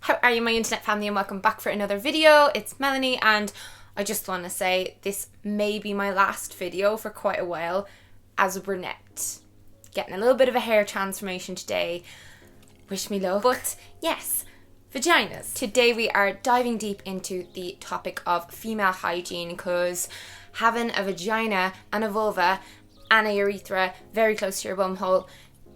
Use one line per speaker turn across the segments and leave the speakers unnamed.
How are you, my internet family, and welcome back for another video. It's Melanie, and I just want to say this may be my last video for quite a while as a brunette. Getting a little bit of a hair transformation today. Wish me luck. But yes, vaginas. Today we are diving deep into the topic of female hygiene, because having a vagina and a vulva and a urethra very close to your bumhole,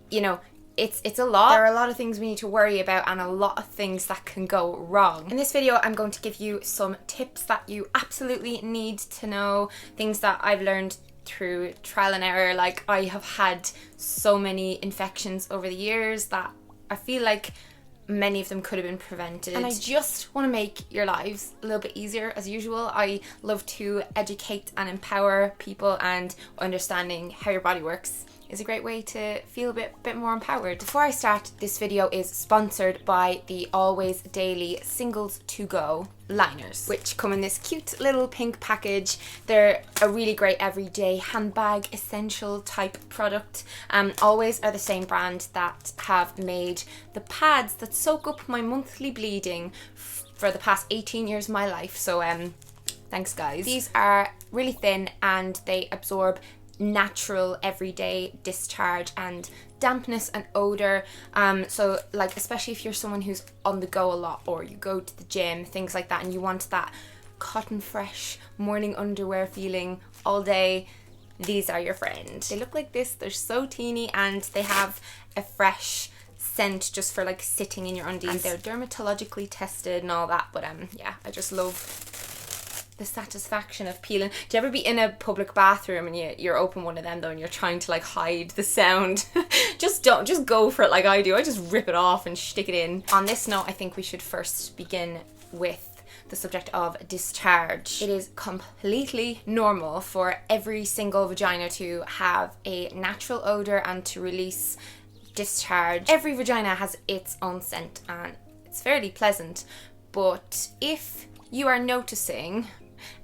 you know, it's a lot. There are a lot of things we need to worry about and a lot of things that can go wrong. In this video, I'm going to give you some tips that you absolutely need to know, things that I've learned through trial and error. Like, I have had so many infections over the years that I feel like many of them could have been prevented, and I just want to make your lives a little bit easier. As usual, I love to educate and empower people, and understanding how your body works is a great way to feel a bit more empowered. Before I start, this video is sponsored by the Always Daily Singles to Go liners, which come in this cute little pink package. They're a really great everyday handbag essential type product. Always are the same brand that have made the pads that soak up my monthly bleeding for the past 18 years of my life. So thanks guys. These are really thin and they absorb natural everyday discharge and dampness and odor, so like especially if you're someone who's on the go a lot, or you go to the gym, things like that, and you want that cotton fresh morning underwear feeling all day, these are your friend. They look like this, they're so teeny, and they have a fresh scent just for like sitting in your undies, and they're dermatologically tested and all that. But yeah, I just love the satisfaction of peeling. Do you ever be in a public bathroom and you're open one of them though, and you're trying to like hide the sound? Just go for it like I do. I just rip it off and stick it in. On this note, I think we should first begin with the subject of discharge. It is completely normal for every single vagina to have a natural odor and to release discharge. Every vagina has its own scent and it's fairly pleasant, but if you are noticing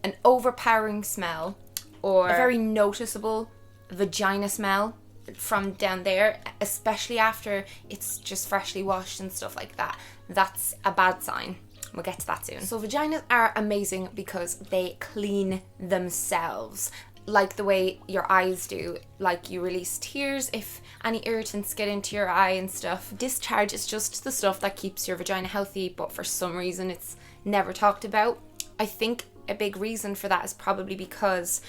an overpowering smell or a very noticeable vagina smell from down there, especially after it's just freshly washed and stuff like that, that's a bad sign. We'll get to that soon. So vaginas are amazing because they clean themselves, like the way your eyes do. Like, you release tears if any irritants get into your eye and stuff. Discharge is just the stuff that keeps your vagina healthy, but for some reason it's never talked about. I think a big reason for that is probably because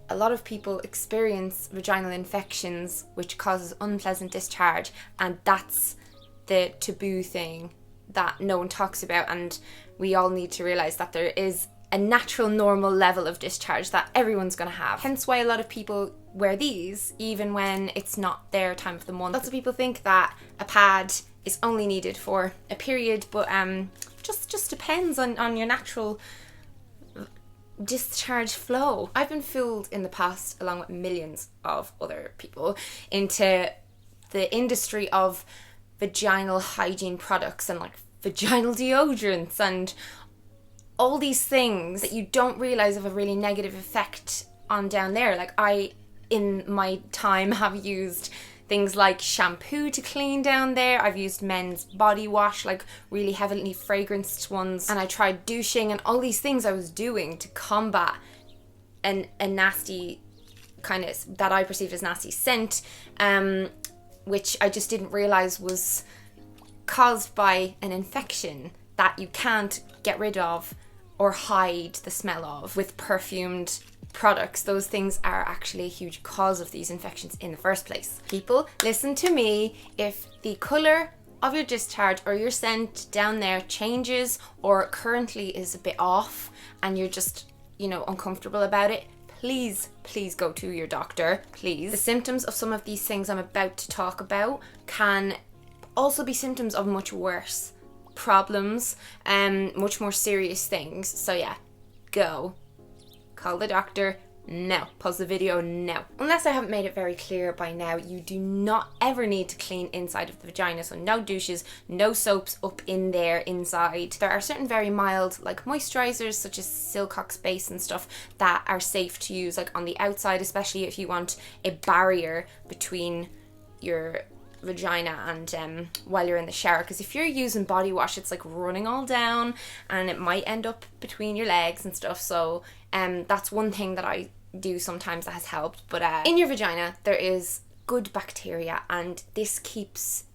a lot of people experience vaginal infections, which causes unpleasant discharge, and that's the taboo thing that no one talks about. And we all need to realize that there is a natural, normal level of discharge that everyone's going to have. Hence why a lot of people wear these even when it's not their time of the month. Lots of people think that a pad is only needed for a period, but just depends on your natural discharge flow. I've been fooled in the past, along with millions of other people, into the industry of vaginal hygiene products and like vaginal deodorants and all these things that you don't realize have a really negative effect on down there. Like, I, in my time, have used things like shampoo to clean down there. I've used men's body wash, like really heavily fragranced ones, and I tried douching and all these things I was doing to combat a nasty kind of, that I perceived as nasty scent, which I just didn't realize was caused by an infection that you can't get rid of or hide the smell of with perfumed products. Those things are actually a huge cause of these infections in the first place. People, listen to me. If the colour of your discharge or your scent down there changes or currently is a bit off and you're just, you know, uncomfortable about it, please go to your doctor, please. The symptoms of some of these things I'm about to talk about can also be symptoms of much worse problems and much more serious things. So yeah, go. Call the doctor now. Pause the video now. Unless I haven't made it very clear by now, you do not ever need to clean inside of the vagina. So no douches, no soaps up in there inside. There are certain very mild like moisturizers such as Silcox base and stuff that are safe to use like on the outside, especially if you want a barrier between your vagina and while you're in the shower, because if you're using body wash, it's like running all down and it might end up between your legs and stuff. So that's one thing that I do sometimes that has helped. But in your vagina there is good bacteria, and this keeps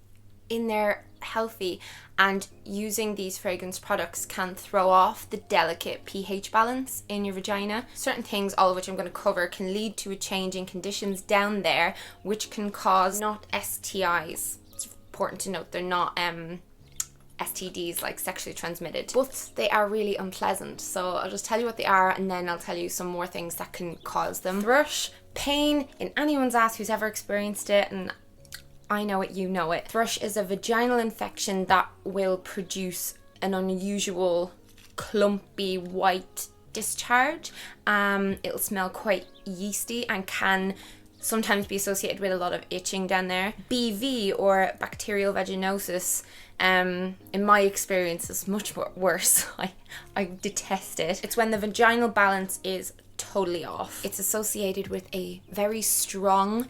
in there healthy, and using these fragrance products can throw off the delicate pH balance in your vagina. Certain things, all of which I'm going to cover, can lead to a change in conditions down there, which can cause not STIs. It's important to note they're not STDs, like sexually transmitted, but they are really unpleasant. So I'll just tell you what they are, and then I'll tell you some more things that can cause them. Thrush, pain in anyone's ass who's ever experienced it, and I know it, you know it. Thrush is a vaginal infection that will produce an unusual clumpy white discharge. It'll smell quite yeasty and can sometimes be associated with a lot of itching down there. BV, or bacterial vaginosis, in my experience is much worse. I detest it. It's when the vaginal balance is totally off. It's associated with a very strong,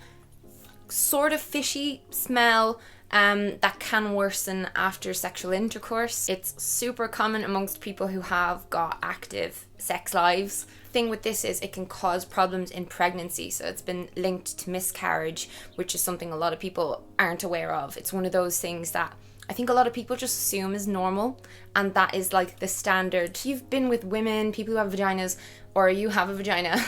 sort of fishy smell that can worsen after sexual intercourse. It's super common amongst people who have got active sex lives. Thing with this is it can cause problems in pregnancy, so it's been linked to miscarriage, which is something a lot of people aren't aware of. It's one of those things that I think a lot of people just assume is normal, and that is like the standard. You've been with women, people who have vaginas, or you have a vagina,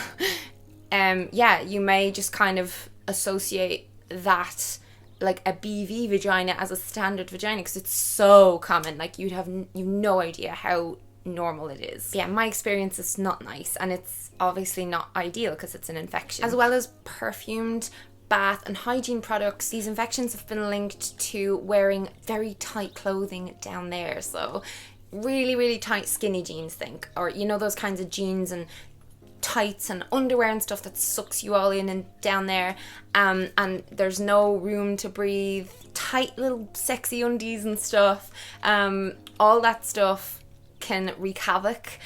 you may just kind of associate that, like a BV vagina, as a standard vagina, because it's so common. Like you've no idea how normal it is. Yeah, my experience is not nice, and it's obviously not ideal because it's an infection. As well as perfumed bath and hygiene products, these infections have been linked to wearing very tight clothing down there. So really, really tight skinny jeans, think, or you know, those kinds of jeans and tights and underwear and stuff that sucks you all in and down there, and there's no room to breathe. Tight little sexy undies and stuff, all that stuff can wreak havoc.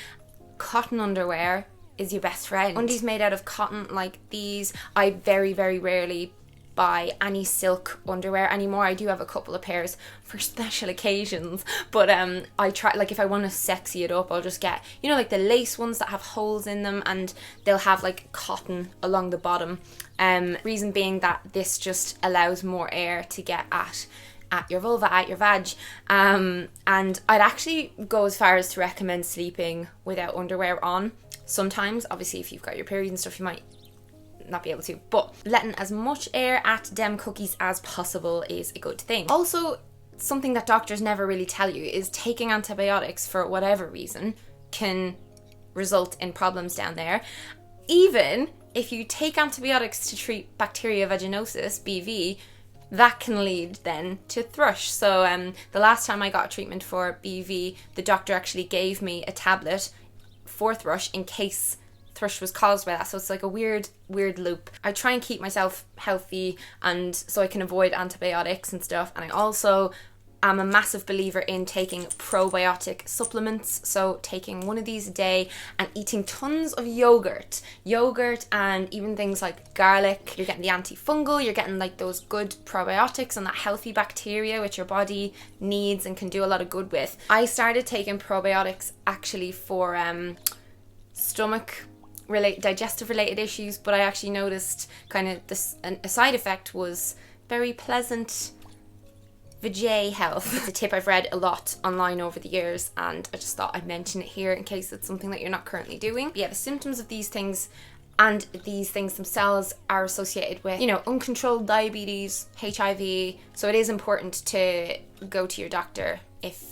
Cotton underwear is your best friend. Undies made out of cotton like these. I very, very rarely buy any silk underwear anymore. I do have a couple of pairs for special occasions, but I try, like if I want to sexy it up, I'll just get, you know, like the lace ones that have holes in them, and they'll have like cotton along the bottom. Reason being that this just allows more air to get at your vulva, at your vag. And I'd actually go as far as to recommend sleeping without underwear on. Sometimes, obviously, if you've got your period and stuff, you might not be able to, but letting as much air at them cookies as possible is a good thing. Also, something that doctors never really tell you is taking antibiotics for whatever reason can result in problems down there. Even if you take antibiotics to treat bacteria vaginosis, BV, that can lead then to thrush. So the last time I got treatment for BV, the doctor actually gave me a tablet for thrush in case thrush was caused by that. So it's like a weird loop. I try and keep myself healthy, and so I can avoid antibiotics and stuff. And I also am a massive believer in taking probiotic supplements, so taking one of these a day and eating tons of yogurt and even things like garlic. You're getting the antifungal, you're getting like those good probiotics and that healthy bacteria which your body needs and can do a lot of good with. I started taking probiotics actually for digestive related issues, but I actually noticed kind of a side effect was very pleasant Vagina Health. It's a tip I've read a lot online over the years, and I just thought I'd mention it here in case it's something that you're not currently doing. But yeah, the symptoms of these things and these things themselves are associated with, you know, uncontrolled diabetes, HIV. So it is important to go to your doctor if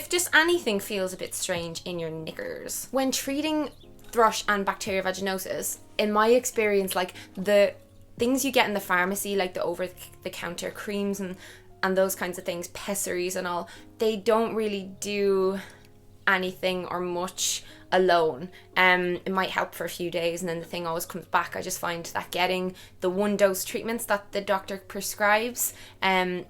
just anything feels a bit strange in your knickers. When treating thrush and bacterial vaginosis, in my experience, like the things you get in the pharmacy, like the over-the-counter creams and those kinds of things, pessaries and all, they don't really do anything or much alone. It might help for a few days and then the thing always comes back. I just find that getting the one dose treatments that the doctor prescribes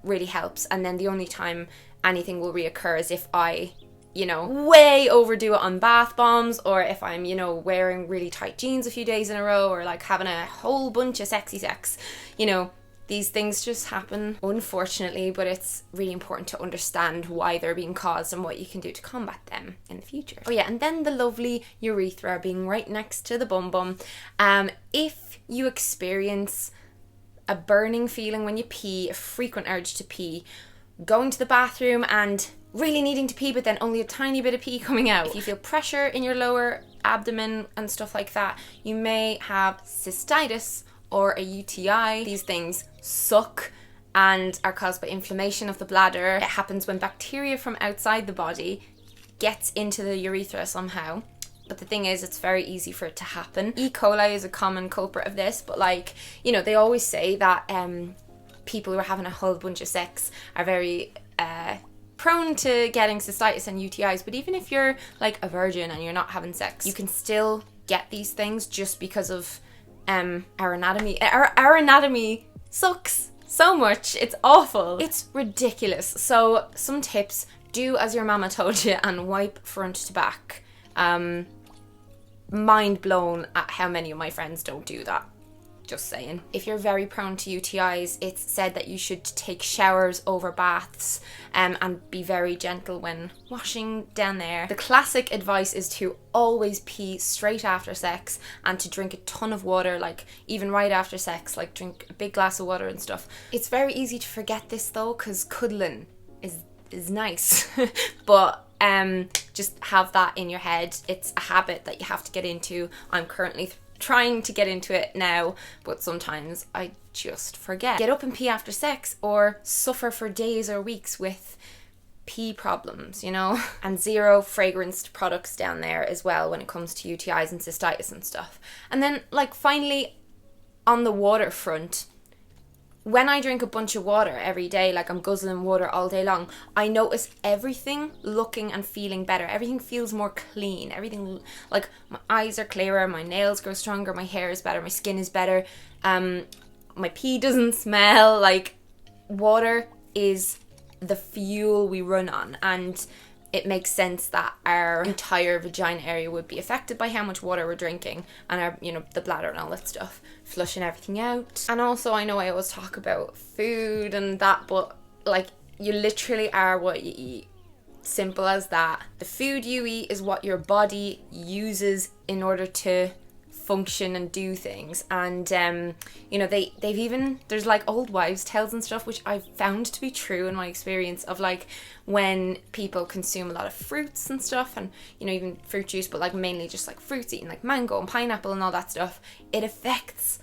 really helps. And then the only time anything will reoccur is if I, you know, way overdo it on bath bombs, or if I'm, you know, wearing really tight jeans a few days in a row, or like having a whole bunch of sexy sex, you know, These things just happen, unfortunately, but it's really important to understand why they're being caused and what you can do to combat them in the future. Oh yeah, and then the lovely urethra being right next to the bum bum. If you experience a burning feeling when you pee, a frequent urge to pee, going to the bathroom and really needing to pee but then only a tiny bit of pee coming out, if you feel pressure in your lower abdomen and stuff like that, you may have cystitis or a UTI. These things suck and are caused by inflammation of the bladder. It happens when bacteria from outside the body gets into the urethra somehow. But the thing is, it's very easy for it to happen. E. coli is a common culprit of this, but like, you know, they always say that people who are having a whole bunch of sex are very prone to getting cystitis and UTIs. But even if you're like a virgin and you're not having sex, you can still get these things just because of our anatomy. Our anatomy sucks so much. It's awful. It's ridiculous. So some tips: do as your mama told you and wipe front to back. Mind blown at how many of my friends don't do that. Just saying. If you're very prone to UTIs, it's said that you should take showers over baths and be very gentle when washing down there. The classic advice is to always pee straight after sex and to drink a ton of water, like even right after sex, like drink a big glass of water and stuff. It's very easy to forget this though, because cuddling is nice. But just have that in your head. It's a habit that you have to get into. I'm currently trying to get into it now, but sometimes I just forget. Get up and pee after sex or suffer for days or weeks with pee problems, you know? And zero fragranced products down there as well when it comes to UTIs and cystitis and stuff. And then like finally on the water front, when I drink a bunch of water every day, like I'm guzzling water all day long, I notice everything looking and feeling better. Everything feels more clean. Everything, like my eyes are clearer, my nails grow stronger, my hair is better, my skin is better. My pee doesn't smell. Like, water is the fuel we run on, and it makes sense that our entire vagina area would be affected by how much water we're drinking, and our, you know, the bladder and all that stuff, flushing everything out. And also, I know I always talk about food and that, but like, you literally are what you eat. Simple as that. The food you eat is what your body uses in order to function and do things. And you know, they've even, there's like old wives' tales and stuff, which I've found to be true in my experience, of like when people consume a lot of fruits and stuff, and you know, even fruit juice, but like mainly just like fruits, eating like mango and pineapple and all that stuff, it affects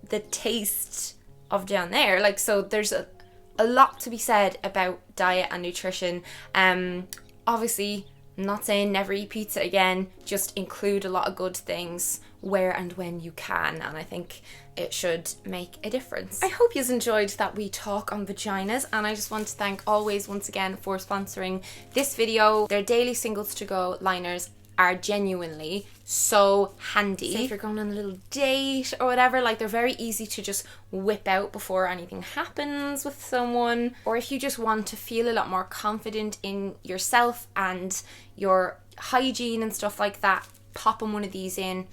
the taste of down there. Like, so there's a lot to be said about diet and nutrition. Obviously, I'm not saying never eat pizza again, just include a lot of good things where and when you can, and I think it should make a difference. I hope you've enjoyed that wee talk on vaginas, and I just want to thank Always once again for sponsoring this video. Their daily singles to go liners are genuinely so handy. Say if you're going on a little date or whatever, like they're very easy to just whip out before anything happens with someone, or if you just want to feel a lot more confident in yourself and your hygiene and stuff like that, popping one of these in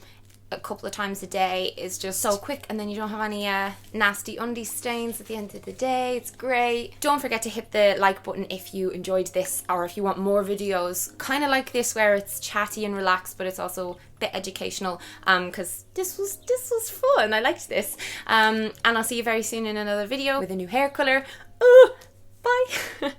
a couple of times a day is just so quick, and then you don't have any nasty undie stains at the end of the day. It's great. Don't forget to hit the like button if you enjoyed this, or if you want more videos kind of like this where it's chatty and relaxed but it's also a bit educational, because this was fun. I liked this, and I'll see you very soon in another video with a new hair colour. Bye.